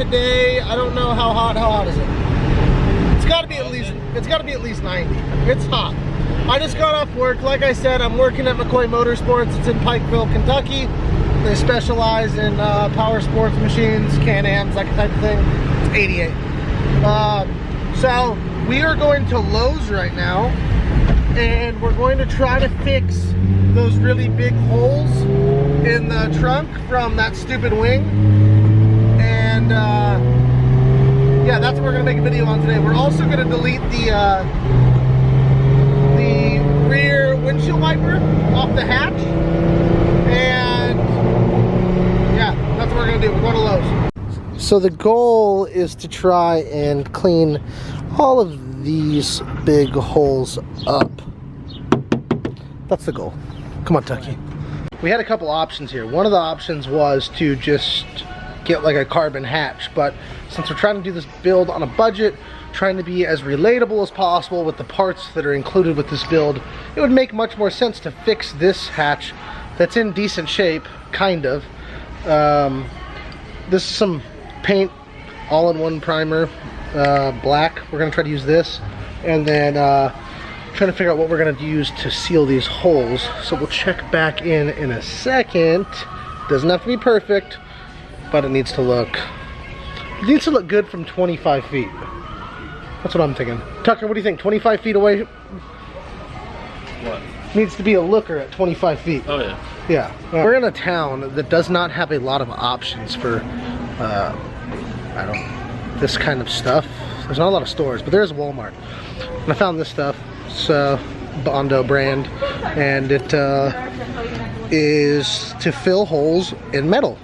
today. I don't know how hot is it? It's gotta be at least 90. It's hot. I just got off work. Like I said, I'm working at McCoy Motorsports. It's in Pikeville, Kentucky. They specialize in power sports machines, Can-Ams, that type of thing. It's 88. So we are going to Lowe's right now, and we're going to try to fix those really big holes in the trunk from that stupid wing. And yeah, that's what we're gonna make a video on today. We're also gonna delete the rear windshield wiper off the hatch, and yeah, that's what we're gonna do. We're going to Lowe's. So the goal is to try and clean all of these big holes up. That's the goal. Come on, Tucky. We had a couple options here. One of the options was to just get like a carbon hatch, but since we're trying to do this build on a budget, trying to be as relatable as possible with the parts that are included with this build, it would make much more sense to fix this hatch that's in decent shape, kind of. This is some paint, all-in-one primer, black. We're gonna try to use this, and then trying to figure out what we're gonna use to seal these holes. So we'll check back in a second. Doesn't have to be perfect, but it needs to look good from 25 feet. That's what I'm thinking. Tucker, what do you think? 25 feet away? What? Needs to be a looker at 25 feet. Oh yeah. Yeah. We're in a town that does not have a lot of options for, this kind of stuff. There's not a lot of stores, but there's Walmart. And I found this stuff. It's Bondo brand, and it is to fill holes in metal.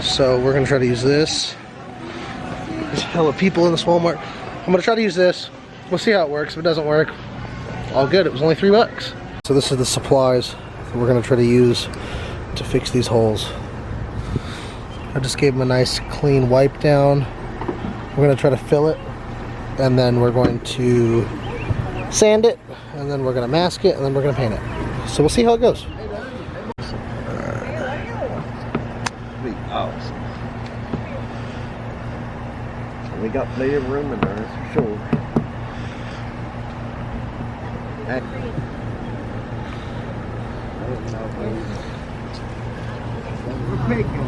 So we're gonna try to use this. There's a hell of people in this Walmart. I'm gonna try to use this. We'll see how it works. If it doesn't work, all good. It was only $3. So this is the supplies that we're gonna try to use to fix these holes. I just gave them a nice clean wipe down. We're gonna try to fill it, and then we're going to sand it, and then we're gonna mask it, and then we're gonna paint it. So we'll see how it goes. Awesome. We got plenty of room in there, that's for sure.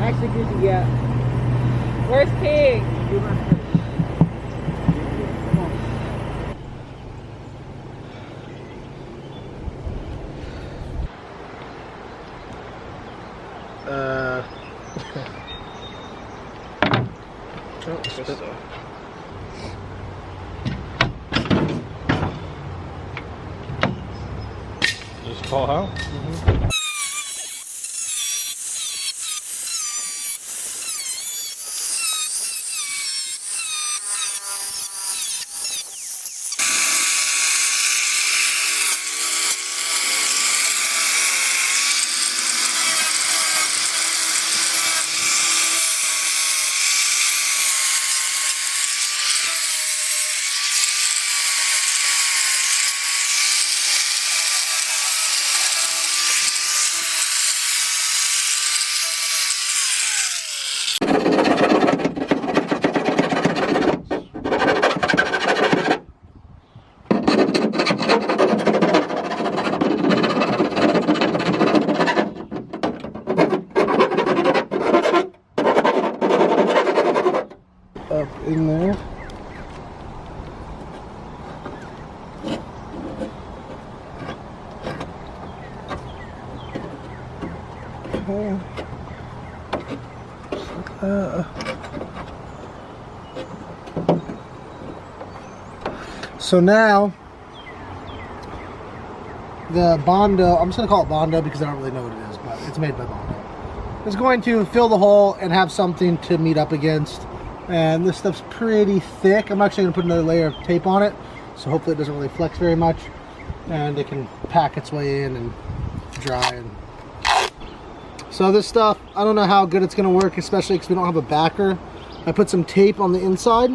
Actually, good to get. Where's Pig? Just fall out? Mm-hmm. Up in there. Okay. So now the Bondo, I'm just gonna call it Bondo because I don't really know what it is, but it's made by Bondo. It's going to fill the hole and have something to meet up against. And this stuff's pretty thick. I'm actually gonna put another layer of tape on it, so hopefully it doesn't really flex very much, and it can pack its way in and dry. And so this stuff, I don't know how good it's gonna work, especially because we don't have a backer. I put some tape on the inside,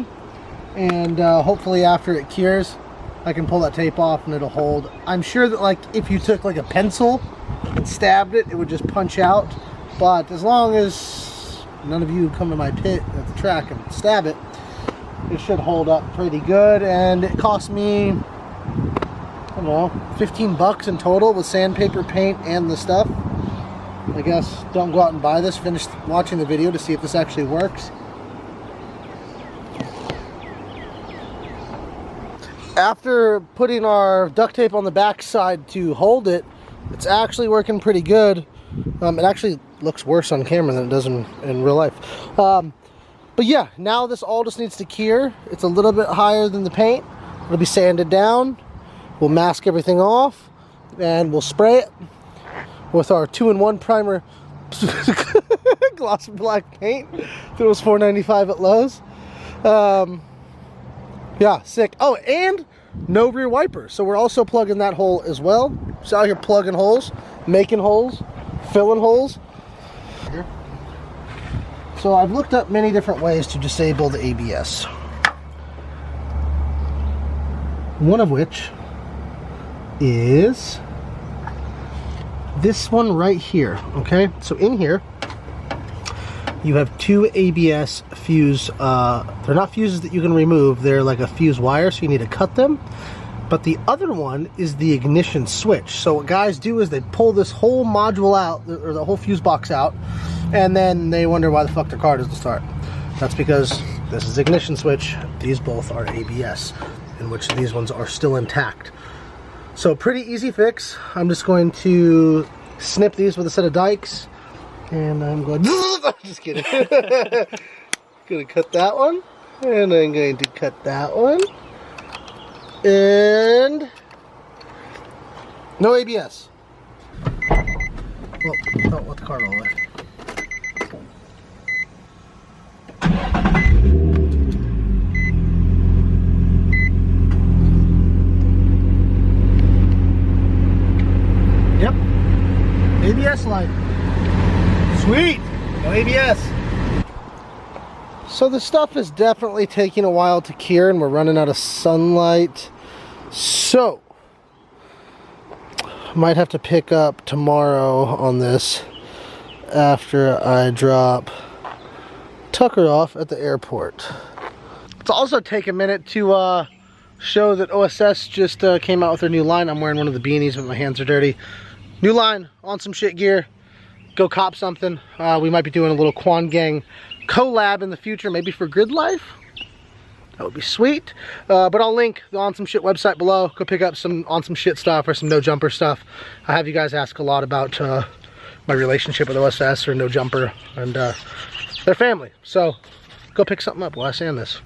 and hopefully after it cures, I can pull that tape off and it'll hold. I'm sure that like if you took like a pencil and stabbed it, it would just punch out. But as long as none of you come to my pit at the track and stab it, it should hold up pretty good. And it cost me, I don't know, 15 bucks in total with sandpaper, paint, and the stuff. I guess don't go out and buy this. Finish watching the video to see if this actually works. After putting our duct tape on the back side to hold it, it's actually working pretty good. It actually looks worse on camera than it does in real life. But yeah, now this all just needs to cure. It's a little bit higher than the paint. It'll be sanded down. We'll mask everything off and we'll spray it with our 2-in-1 primer gloss black paint. It was $4.95 at Lowe's. Yeah, sick. Oh, and no rear wiper. So we're also plugging that hole as well. So out here plugging holes, making holes, filling holes. So I've looked up many different ways to disable the ABS. One of which is this one right here, okay? So in here, you have two ABS fuse, they're not fuses that you can remove, they're like a fuse wire, so you need to cut them. But the other one is the ignition switch. So what guys do is they pull this whole module out, or the whole fuse box out, and then they wonder why the fuck their car doesn't start. That's because this is ignition switch, these both are ABS, in which these ones are still intact. So pretty easy fix. I'm just going to snip these with a set of dikes. And I'm going, just kidding. Gonna cut that one. And I'm going to cut that one. And no ABS. Well, don't let the car roll there. Yep. ABS light. Sweet! No ABS. So the stuff is definitely taking a while to cure and we're running out of sunlight. So, might have to pick up tomorrow on this after I drop Tucker off at the airport. Let's also take a minute to show that OSS just came out with their new line. I'm wearing one of the beanies but my hands are dirty. New line, on some shit gear. Go cop something. We might be doing a little Quanbeck collab in the future, maybe for Grid Life. That would be sweet. But I'll link the On Some Shit website below. Go pick up some On Some Shit stuff or some No Jumper stuff. I have you guys ask a lot about my relationship with OSS or No Jumper and their family. So go pick something up while I sand this.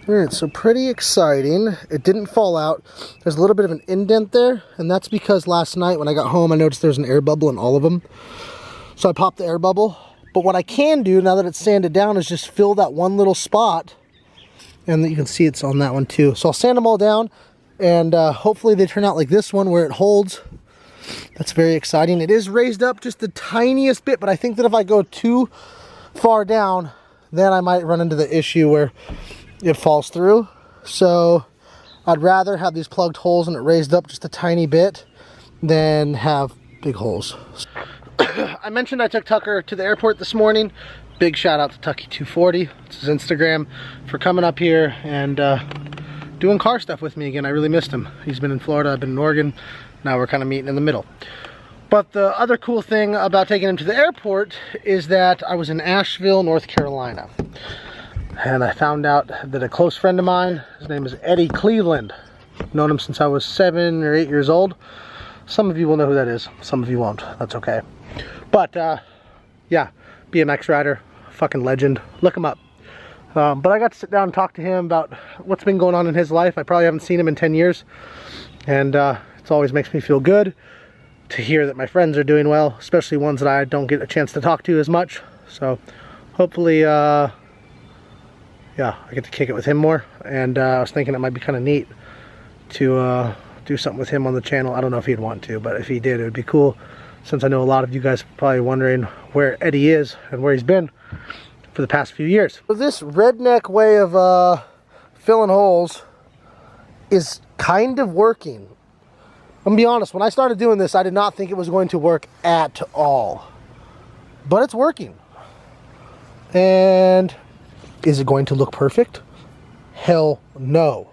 Alright, so pretty exciting. It didn't fall out. There's a little bit of an indent there, and that's because last night when I got home I noticed there's an air bubble in all of them. So I popped the air bubble. But what I can do now that it's sanded down is just fill that one little spot, and you can see it's on that one too. So I'll sand them all down, and hopefully they turn out like this one where it holds. That's very exciting. It is raised up just the tiniest bit, but I think that if I go too far down, then I might run into the issue where it falls through. So I'd rather have these plugged holes and it raised up just a tiny bit than have big holes. I mentioned I took Tucker to the airport this morning. Big shout out to Tucky240, it's his Instagram, for coming up here and doing car stuff with me again. I really missed him. He's been in Florida, I've been in Oregon. Now we're kind of meeting in the middle. But the other cool thing about taking him to the airport is that I was in Asheville, North Carolina. And I found out that a close friend of mine, his name is Eddie Cleveland. I've known him since I was 7 or 8 years old. Some of you will know who that is, some of you won't. That's okay. But yeah, BMX rider, fucking legend. Look him up. But I got to sit down and talk to him about what's been going on in his life. I probably haven't seen him in 10 years. And it always makes me feel good to hear that my friends are doing well, especially ones that I don't get a chance to talk to as much. So hopefully yeah, I get to kick it with him more, and I was thinking it might be kind of neat to do something with him on the channel. I don't know if he'd want to, but if he did, it would be cool, since I know a lot of you guys are probably wondering where Eddie is and where he's been for the past few years. So this redneck way of filling holes is kind of working. I'm gonna be honest, when I started doing this, I did not think it was going to work at all. But it's working. And is it going to look perfect? Hell no.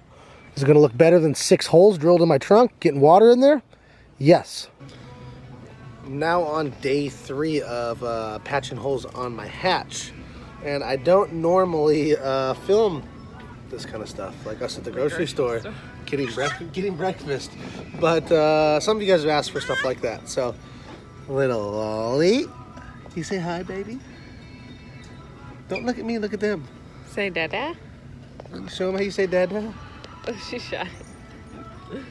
Is it gonna look better than 6 holes drilled in my trunk, getting water in there? Yes. I'm now on day 3 of patching holes on my hatch. And I don't normally film this kind of stuff, like us at the grocery store getting breakfast. But some of you guys have asked for stuff like that. So, little Lolly, can you say hi, baby? Don't look at me, look at them. Say dada. Show them how you say dada. Oh, she's shy.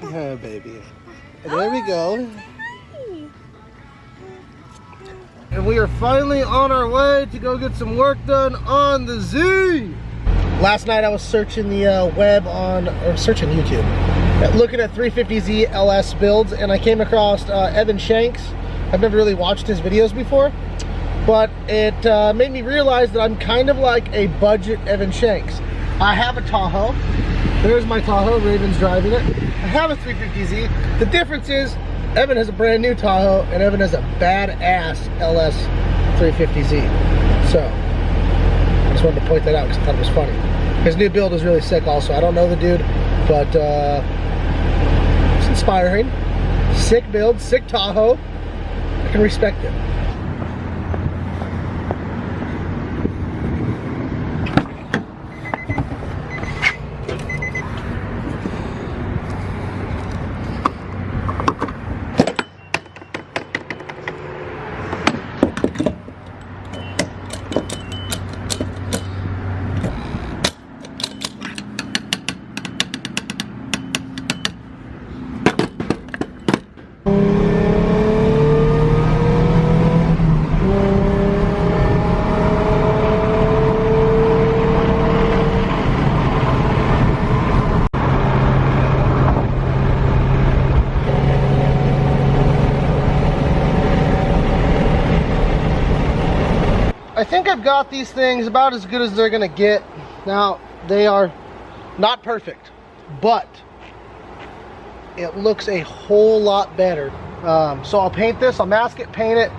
Yeah, baby. And there we go. And we are finally on our way to go get some work done on the Z. Last night I was searching the web searching YouTube, looking at 350Z LS builds, and I came across Evan Shanks. I've never really watched his videos before, but it made me realize that I'm kind of like a budget Evan Shanks. I have a Tahoe. There's my Tahoe, Raven's driving it. I have a 350Z. The difference is Evan has a brand new Tahoe and Evan has a badass LS 350Z. So, I just wanted to point that out because I thought it was funny. His new build is really sick also. I don't know the dude, but it's inspiring. Sick build, sick Tahoe. I can respect it. I think I've got these things about as good as they're gonna get. Now, they are not perfect, but it looks a whole lot better. So I'll paint this, I'll mask it, paint it,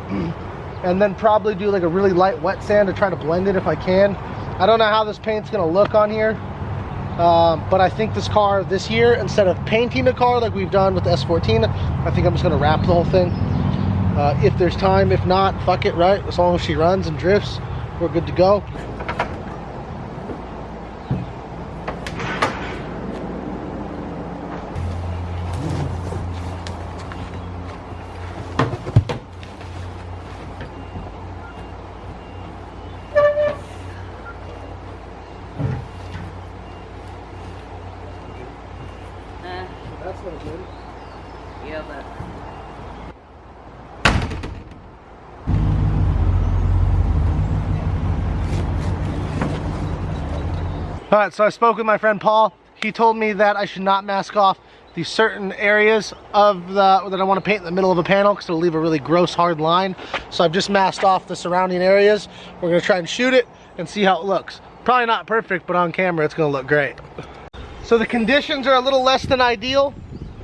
and then probably do like a really light wet sand to try to blend it if I can. I don't know how this paint's gonna look on here, but I think this car this year, instead of painting the car like we've done with the S14, I think I'm just gonna wrap the whole thing. If there's time, if not, fuck it, right? As long as she runs and drifts, we're good to go. That's no good. Yeah, but... All right, so I spoke with my friend Paul. He told me that I should not mask off these certain areas of that I want to paint in the middle of a panel because it'll leave a really gross hard line. So I've just masked off the surrounding areas. We're gonna try and shoot it and see how it looks. Probably not perfect, but on camera it's gonna look great. So the conditions are a little less than ideal.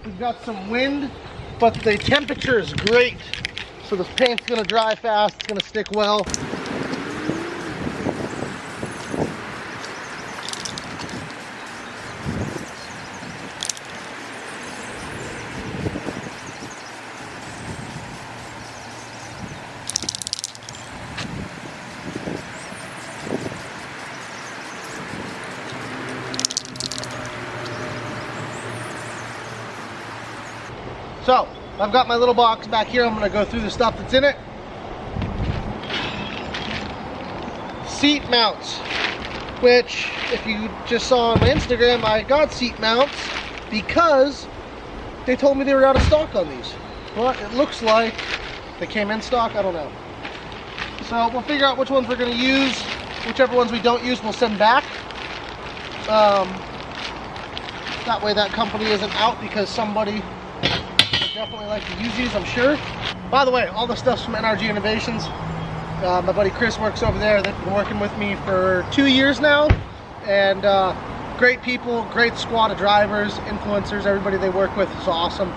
We've got some wind, but the temperature is great. So this paint's gonna dry fast, it's gonna stick well. So, I've got my little box back here. I'm gonna go through the stuff that's in it. Seat mounts, which if you just saw on my Instagram, I got seat mounts because they told me they were out of stock on these. Well, it looks like they came in stock, I don't know. So we'll figure out which ones we're gonna use. Whichever ones we don't use, we'll send back. That way that company isn't out because somebody definitely like to use these, I'm sure. By the way, all the stuff's from NRG Innovations. My buddy Chris works over there. They've been working with me for 2 years now, and Great people, great squad of drivers, influencers, everybody they work with is awesome.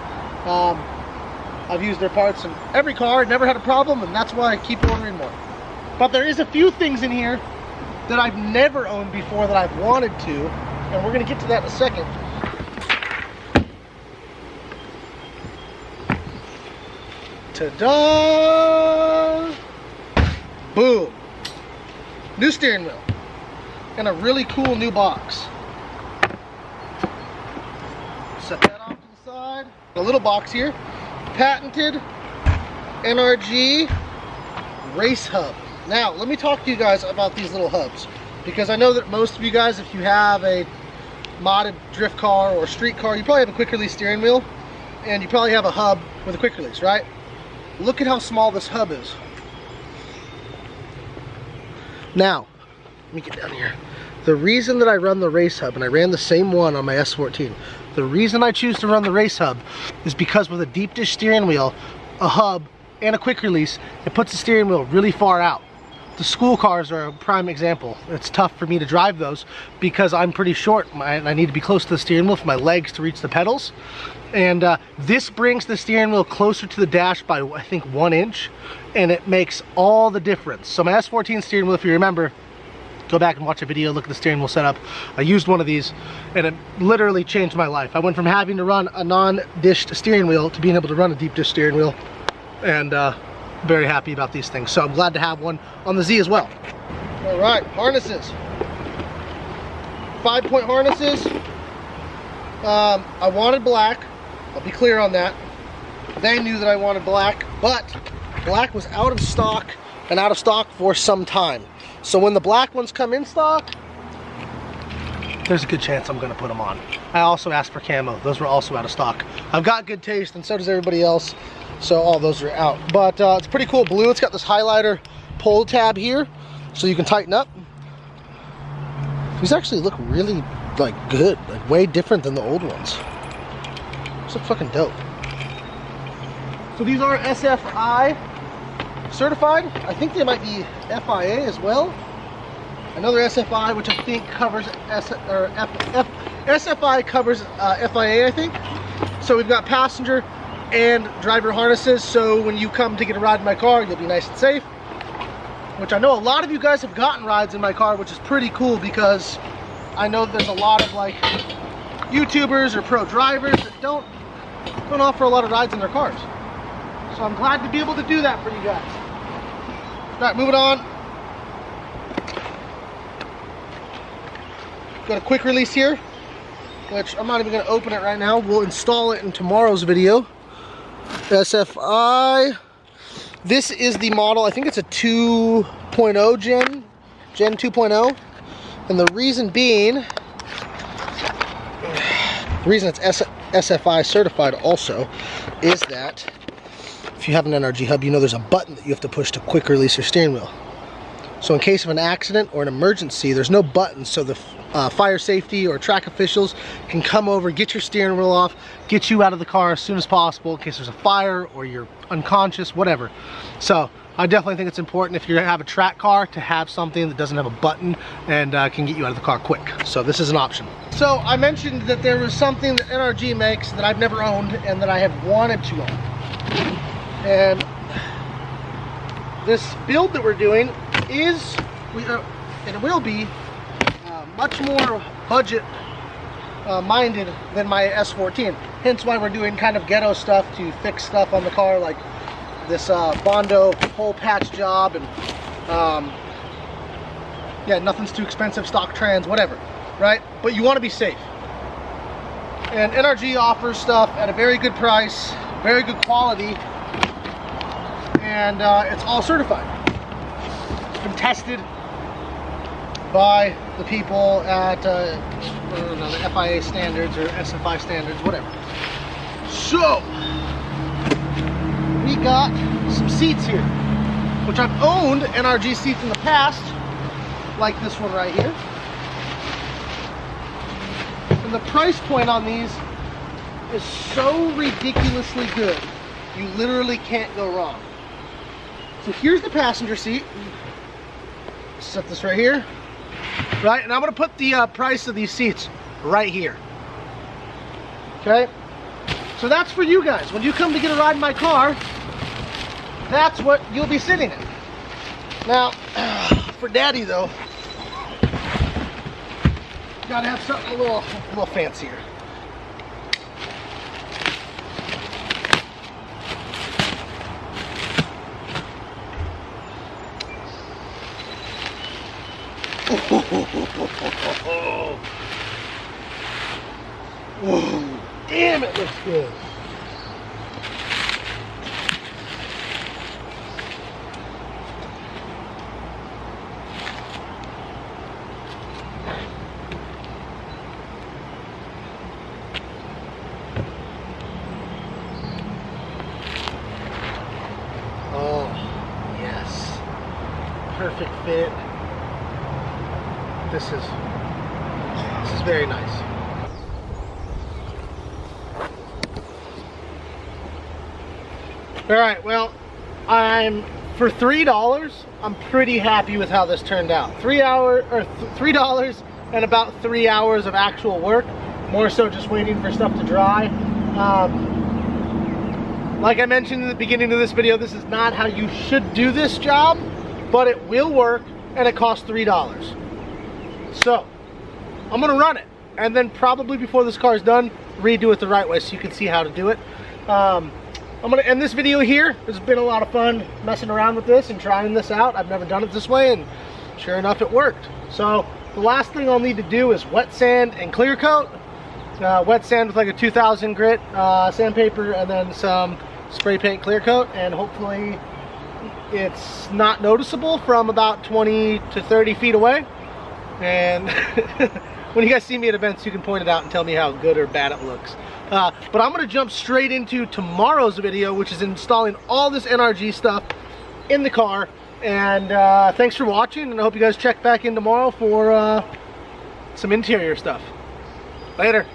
I've used their parts in every car, never had a problem, and that's why I keep ordering more. But there is a few things in here that I've never owned before that I've wanted to, and we're gonna get to that in a second. Ta-da! Boom! New steering wheel. And a really cool new box. Set that off to the side. A little box here. Patented NRG race hub. Now, let me talk to you guys about these little hubs, because I know that most of you guys, if you have a modded drift car or street car, you probably have a quick release steering wheel, and you probably have a hub with a quick release, right? Look at how small this hub is. Now, let me get down here. The reason that I run the race hub, and I ran the same one on my S14, the reason I choose to run the race hub is because with a deep dish steering wheel, a hub, and a quick release, it puts the steering wheel really far out. The school cars are a prime example. It's tough for me to drive those because I'm pretty short and I need to be close to the steering wheel for my legs to reach the pedals. And this brings the steering wheel closer to the dash by, I think, 1 inch, and it makes all the difference. So my S14 steering wheel, if you remember, go back and watch a video, look at the steering wheel setup. I used one of these and it literally changed my life. I went from having to run a non-dished steering wheel to being able to run a deep dish steering wheel, and very happy about these things. So I'm glad to have one on the Z as well. All right, harnesses. 5-point harnesses. I wanted black. I'll be clear on that. They knew that I wanted black, but black was out of stock and out of stock for some time. So when the black ones come in stock, there's a good chance I'm gonna put them on. I also asked for camo. Those were also out of stock. I've got good taste, and so does everybody else. So all those are out. But it's pretty cool blue. It's got this highlighter pull tab here, so you can tighten up. These actually look really like good, like way different than the old ones. These look fucking dope. So these are SFI certified. I think they might be FIA as well. I know they're SFI, which I think covers SFI covers FIA, I think. So we've got passenger and driver harnesses, so when you come to get a ride in my car, you'll be nice and safe. Which I know a lot of you guys have gotten rides in my car, which is pretty cool, because I know there's a lot of like YouTubers or pro drivers that don't offer a lot of rides in their cars. So I'm glad to be able to do that for you guys. All right, moving on. Got a quick release here, which I'm not even going to open it right now. We'll install it in tomorrow's video. SFI. This is the model, I think it's a 2.0 Gen 2.0. And the reason being, the reason it's SFI certified also is that if you have an NRG hub, you know there's a button that you have to push to quick release your steering wheel. So in case of an accident or an emergency, there's no button, so the fire safety or track officials can come over, get your steering wheel off, get you out of the car as soon as possible in case there's a fire or you're unconscious, whatever. So I definitely think it's important if you have a track car to have something that doesn't have a button and can get you out of the car quick. So this is an option. So I mentioned that there was something that NRG makes that I've never owned and that I have wanted to own. And this build that we're doing is, it will be much more budget minded than my S14. Hence why we're doing kind of ghetto stuff to fix stuff on the car, like this Bondo hole patch job, and yeah, nothing's too expensive, stock trans, whatever, right? But you want to be safe. And NRG offers stuff at a very good price, very good quality, and it's all certified. It's been tested by the people at the FIA standards or SFI standards, whatever. So we got some seats here, which I've owned NRG seats in the past, like this one right here. And the price point on these is so ridiculously good, you literally can't go wrong. So here's the passenger seat. Set this right here. Right, and I'm gonna put the price of these seats right here. Okay? So that's for you guys. When you come to get a ride in my car, that's what you'll be sitting in. Now, for Daddy though, gotta have something a little fancier. Whoa, damn, it looks good. Oh, yes. Perfect fit. This is very nice. All right, well, for $3, I'm pretty happy with how this turned out. $3 and about 3 hours of actual work. More so just waiting for stuff to dry. Like I mentioned in the beginning of this video, this is not how you should do this job, but it will work, and it costs $3. So, I'm gonna run it, and then probably before this car is done, redo it the right way so you can see how to do it. I'm gonna end this video here. It's been a lot of fun messing around with this and trying this out. I've never done it this way, and sure enough, it worked. So, the last thing I'll need to do is wet sand and clear coat. Wet sand with like a 2000 grit sandpaper, and then some spray paint clear coat, and hopefully it's not noticeable from about 20 to 30 feet away. And when you guys see me at events, you can point it out and tell me how good or bad it looks. But I'm going to jump straight into tomorrow's video, which is installing all this NRG stuff in the car. And thanks for watching, and I hope you guys check back in tomorrow for some interior stuff. Later.